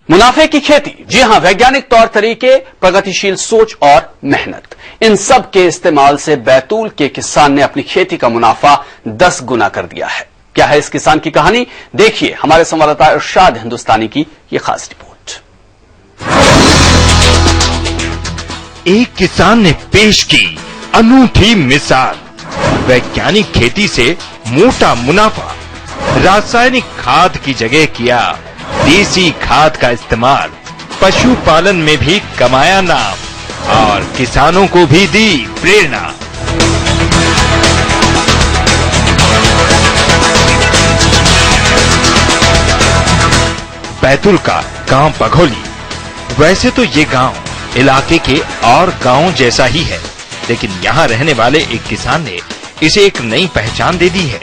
मुनाफे की खेती, जी हां, वैज्ञानिक तौर तरीके, प्रगतिशील सोच और मेहनत, इन सब के इस्तेमाल से बैतूल के किसान ने अपनी खेती का मुनाफा 10 गुना कर दिया है। क्या है इस किसान की कहानी, देखिए हमारे संवाददाता इरशाद हिंदुस्तानी की यह खास रिपोर्ट। एक किसान ने पेश की अनूठी मिसाल। वैज्ञानिक खेती से मोटा मुनाफा, रासायनिक खाद की जगह किया देसी खाद का इस्तेमाल, पशुपालन में भी कमाया नाम और किसानों को भी दी प्रेरणा। बैतूल का गांव बघौली। वैसे तो ये गांव इलाके के और गांवों जैसा ही है, लेकिन यहाँ रहने वाले एक किसान ने इसे एक नई पहचान दे दी है।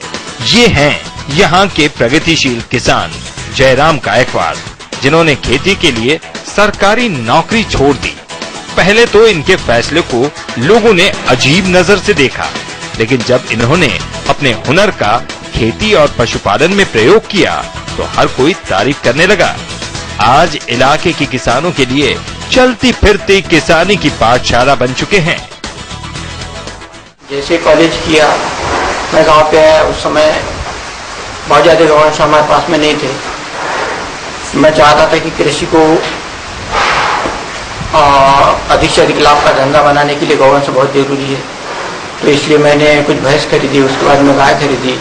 ये हैं यहाँ के प्रगतिशील किसान जयराम गायकवाड़, जिन्होंने खेती के लिए सरकारी नौकरी छोड़ दी। पहले तो इनके फैसले को लोगों ने अजीब नजर से देखा, लेकिन जब इन्होंने अपने हुनर का खेती और पशुपालन में प्रयोग किया तो हर कोई तारीफ करने लगा। आज इलाके के किसानों के लिए चलती फिरती किसानी की पाठशाला बन चुके हैं। जैसे कॉलेज किया, मैं गांव पे आया, उस समय बहुत ज्यादा गौवंश हमारे पास में नहीं थे। मैं चाहता था कि कृषि को अधिक से अधिक लाभ का धंधा बनाने के लिए गौवंश बहुत जरूरी है, तो इसलिए मैंने कुछ भैंस खरीदी, उसके बाद में गाय खरीदी।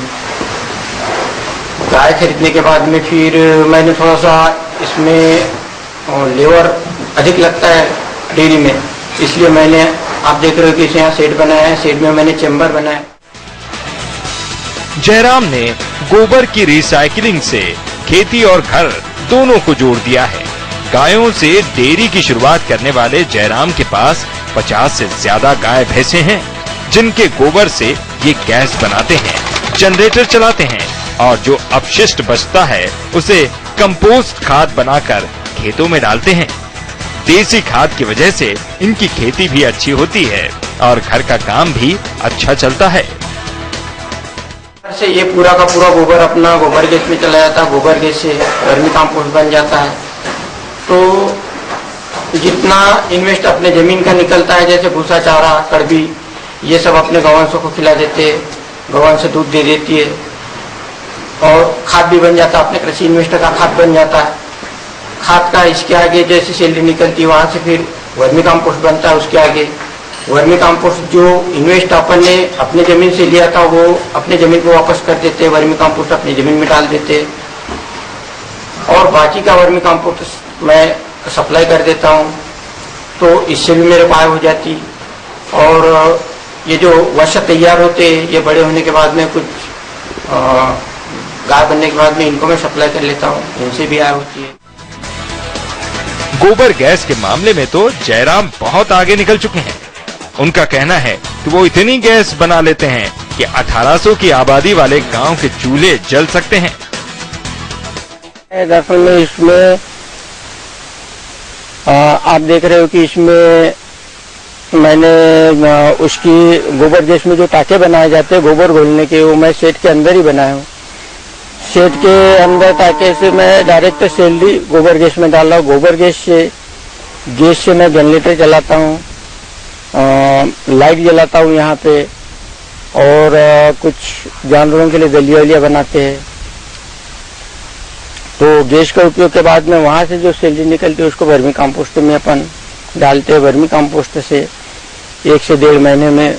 गाय खरीदने के बाद में फिर मैंने थोड़ा सा इसमें लेबर अधिक लगता है डेयरी में, इसलिए मैंने, आप देख रहे हो कि यहाँ शेड बनाया है, शेड में मैंने चैम्बर बनाया। जयराम ने गोबर की रिसाइकिलिंग से खेती और घर दोनों को जोड़ दिया है। गायों से डेयरी की शुरुआत करने वाले जयराम के पास 50 से ज्यादा गाय भैंसे हैं, जिनके गोबर से ये गैस बनाते हैं, जनरेटर चलाते हैं और जो अपशिष्ट बचता है उसे कंपोस्ट खाद बनाकर खेतों में डालते हैं। देसी खाद की वजह से इनकी खेती भी अच्छी होती है और घर का काम भी अच्छा चलता है। से ये पूरा का पूरा गोबर अपना गोबर गैस में चला जाता है, गोबर गैस से वर्मी कंपोस्ट बन जाता है। तो जितना इन्वेस्ट अपने जमीन का निकलता है, जैसे भूसा, चारा, कड़बी, ये सब अपने गौवंशों को खिला देते हैं, गौवंश दूध दे देती है और खाद भी बन जाता है, अपने कृषि इन्वेस्टर का खाद बन जाता है। खाद का इसके आगे जैसे सैलरी निकलती है, वहाँ से फिर वर्मी कंपोस्ट बनता है। उसके आगे वर्मी कंपोस्ट जो इन्वेस्ट अपन ने अपने जमीन से लिया था, वो अपने जमीन को वापस कर देते हैं, वर्मी कंपोस्ट अपनी जमीन में डाल देते हैं और बाकी का वर्मी कंपोस्ट मैं सप्लाई कर देता हूँ, तो इससे भी मेरे आय हो जाती। और ये जो वर्ष तैयार होते हैं, ये बड़े होने के बाद में कुछ गाय बनने के बाद में इनको मैं सप्लाई कर लेता हूँ, इनसे भी आय होती है। गोबर गैस के मामले में तो जयराम बहुत आगे निकल चुके हैं। उनका कहना है कि वो इतनी गैस बना लेते हैं कि 1800 की आबादी वाले गांव के चूल्हे जल सकते हैं। दरअसल में इसमें आप देख रहे हो कि इसमें मैंने उसकी गोबर गैस में जो टाके बनाए जाते हैं गोबर घोलने के, वो मैं शेड के अंदर ही बनाया हूँ। शेड के अंदर टाके से मैं डायरेक्ट सैलरी गोबर गैस में डाल रहा हूँ। गोबर गैस से मैं जनरेटर चलाता हूँ, लाइट जलाता हूँ यहाँ पे, और कुछ जानवरों के लिए दलिया वलिया बनाते हैं। तो गैस का उपयोग के बाद में वहाँ से जो सैलरी निकलती है उसको वर्मी कंपोस्ट में अपन डालते हैं। वर्मी कंपोस्ट से 1 से 1.5 महीने में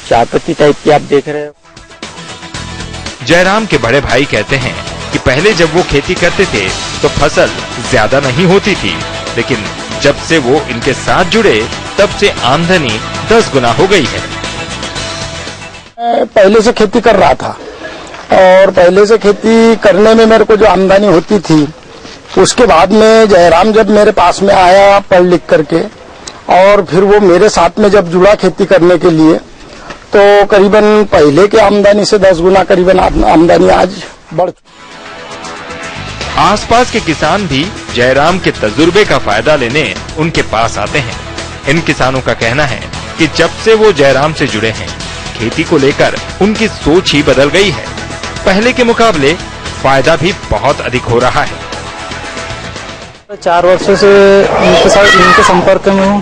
चाय पत्ती टाइप की आप देख रहे हो। जयराम के बड़े भाई कहते हैं कि पहले जब वो खेती करते थे तो फसल ज्यादा नहीं होती थी, लेकिन जब से वो इनके साथ जुड़े तब से आमदनी 10 गुना हो गई है। पहले से खेती कर रहा था और पहले से खेती करने में मेरे को जो आमदनी होती थी, उसके बाद में जयराम जब मेरे पास में आया पढ़ लिख करके, और फिर वो मेरे साथ में जब जुड़ा खेती करने के लिए, तो करीबन पहले के आमदनी से 10 गुना करीबन आमदनी आज बढ़। आसपास के किसान भी जयराम के तजुर्बे का फायदा लेने उनके पास आते हैं। इन किसानों का कहना है कि जब से वो जयराम से जुड़े हैं, खेती को लेकर उनकी सोच ही बदल गई है। पहले के मुकाबले फायदा भी बहुत अधिक हो रहा है। 4 वर्षों से इनके संपर्क में हूँ,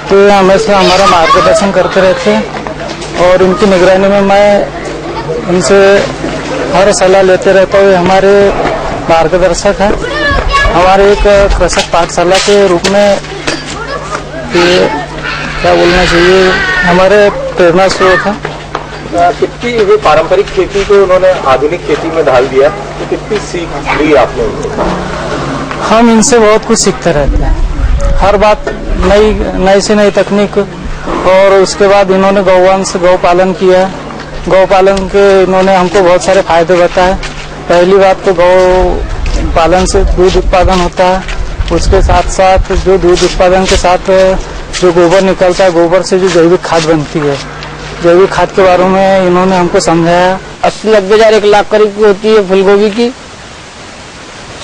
तो ये हमेशा हमारा मार्गदर्शन करते रहते हैं और इनकी निगरानी में मैं इनसे हर सलाह लेते रहता हूँ। हमारे मार्गदर्शक हैं, हमारे एक कृषक पाठशाला के रूप में ये क्या बोलना चाहिए, हमारे प्रेरणा स्रोत है। कितनी ये पारंपरिक खेती को उन्होंने आधुनिक खेती में ढाल दिया, तो कितनी सीख ली आपने उनसे? हम इनसे बहुत कुछ सीखते रहते हैं, हर बात नई से नई तकनीक। और उसके बाद इन्होंने गौ पालन किया, गौ पालन के इन्होंने हमको बहुत सारे फायदे बताए। पहली बात तो गौ पालन से दूध उत्पादन होता है, उसके साथ साथ जो दूध उत्पादन के साथ जो गोबर निकलता है, गोबर से जो जैविक खाद बनती है, जैविक खाद के बारे में इन्होंने हमको समझाया। 80-90 हजार 1 लाख करीब की होती है फूलगोभी की,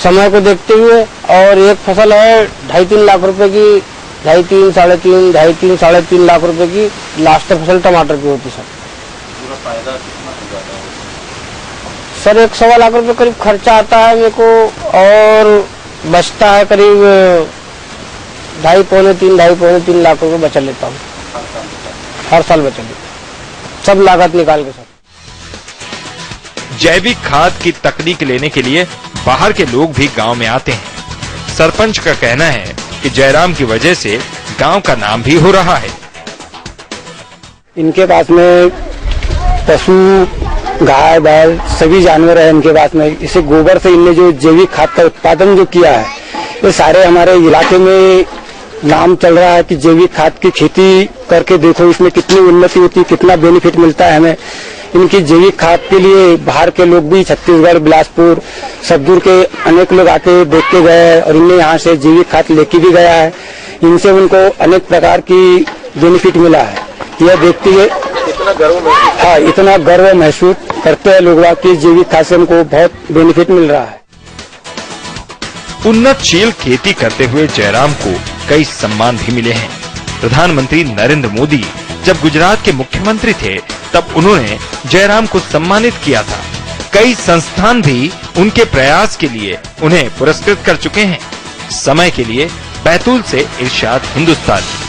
समय को देखते हुए। और एक फसल है 2.5-3 लाख रुपए की, 2.5-3 लाख रुपए की लास्ट फसल टमाटर की होती सर। सर 1-1.25 लाख रुपए करीब खर्चा आता है मेरे को, और बचता है करीब 2.5-3 लाख रुपए बचा लेता हूँ हर साल, बचा लेता हूँ सब लागत निकाल के। सर जैविक खाद की तकनीक लेने के लिए बाहर के लोग भी गांव में आते हैं। सरपंच का कहना है कि जयराम की वजह से गांव का नाम भी हो रहा है। इनके पास में पशु, गाय, बैल सभी जानवर है इनके पास में। इसे गोबर से इनने जो जैविक खाद का उत्पादन जो किया है, ये सारे हमारे इलाके में नाम चल रहा है कि जैविक खाद की खेती करके देखो इसमें कितनी उन्नति होती है, कितना बेनिफिट मिलता है हमें। इनकी जैविक खाद के लिए बाहर के लोग भी छत्तीसगढ़, बिलासपुर, सब दूर के अनेक लोग आके देख के गए और इनने यहाँ से जैविक खाद लेके भी गया है। इनसे उनको अनेक प्रकार की बेनिफिट मिला है। यह देखते हुए इतना गर्व महसूस, हाँ, इतना गर्व महसूस करते हैं लोग कि जैविक खाद से उनको बहुत बेनिफिट मिल रहा है। उन्नतशील खेती करते हुए जयराम को कई सम्मान भी मिले हैं। प्रधानमंत्री नरेंद्र मोदी जब गुजरात के मुख्यमंत्री थे, तब उन्होंने जयराम को सम्मानित किया था। कई संस्थान भी उनके प्रयास के लिए उन्हें पुरस्कृत कर चुके हैं। समय के लिए बैतूल से इरशाद हिंदुस्तानी।